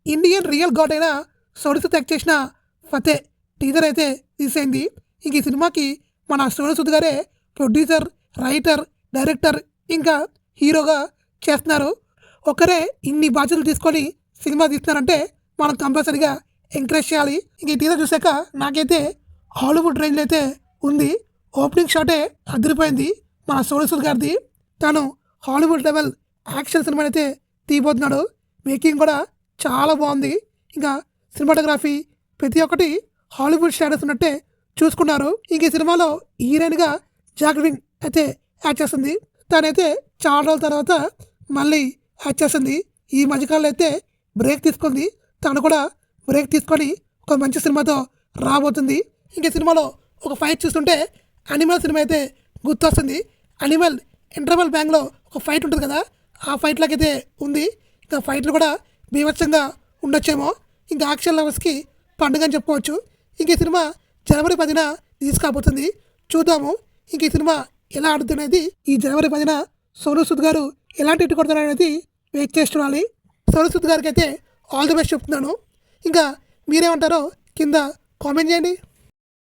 Indian real God అయిన Sonu Sood act చేసిన Fateh teaser అయితే రిలీజ్ అయింది. ఇంక ఈ సినిమాకి మన సోనూ సూద్ గారే ప్రొడ్యూసర్, రైటర్, డైరెక్టర్ ఇంకా హీరోగా చేస్తున్నారు. ఒకరే ఇన్ని బాధ్యతలు తీసుకొని సినిమా తీస్తున్నారంటే మనం కంపల్సరీగా ఎంకరేజ్ చేయాలి. ఇంక ఈ టీజర్ చూసాక నాకైతే హాలీవుడ్ రేంజ్లో అయితే ఉంది. ఓపెనింగ్ షాటే అదిరిపోయింది మన సోనూ సూద్ గారిది. తను హాలీవుడ్ లెవెల్ యాక్షన్ సినిమా అయితే తీయబోతున్నాడు. మేకింగ్ కూడా చాలా బాగుంది. ఇంకా సినిమాటోగ్రఫీ ప్రతి ఒక్కటి హాలీవుడ్ స్టాండర్డ్స్ ఉన్నట్టే చూసుకున్నారు. ఇంక ఈ సినిమాలో హీరోయిన్గా జాక్విన్ అయితే యాక్ట్ చేస్తుంది. తనైతే చాలా రోజుల తర్వాత మళ్ళీ యాక్ట్ చేస్తుంది. ఈ మధ్యకాలంలో అయితే బ్రేక్ తీసుకుంది. తను కూడా బ్రేక్ తీసుకొని ఒక మంచి సినిమాతో రాబోతుంది. ఇంక సినిమాలో ఒక ఫైట్ చూస్తుంటే అనిమల్ సినిమా అయితే గుర్తొస్తుంది. అనిమల్ ఇంటర్వల్ బ్యాంక్లో ఒక ఫైట్ ఉంటుంది కదా, ఆ ఫైట్లాకి అయితే ఉంది. ఇంకా ఫైట్లు కూడా బీభత్సంగా ఉండొచ్చేమో. ఇంకా యాక్షన్ లవర్స్కి పండుగ అని చెప్పుకోవచ్చు. ఇంక ఈ సినిమా జనవరి 10న రిలీజ్ కాబోతుంది. చూద్దాము ఇంక ఈ సినిమా ఎలా ఆడుతున్నది. ఈ జనవరి 10న సోనూ సూద్ గారు ఎలాంటి ఇటు కొడతారు అనేది వెయిట్ చేసి చూడాలి. సోనూ సూద్ గారికి అయితే ఆల్ ది బెస్ట్ చెప్తున్నాను. ఇంకా మీరేమంటారో కింద కామెంట్ చేయండి.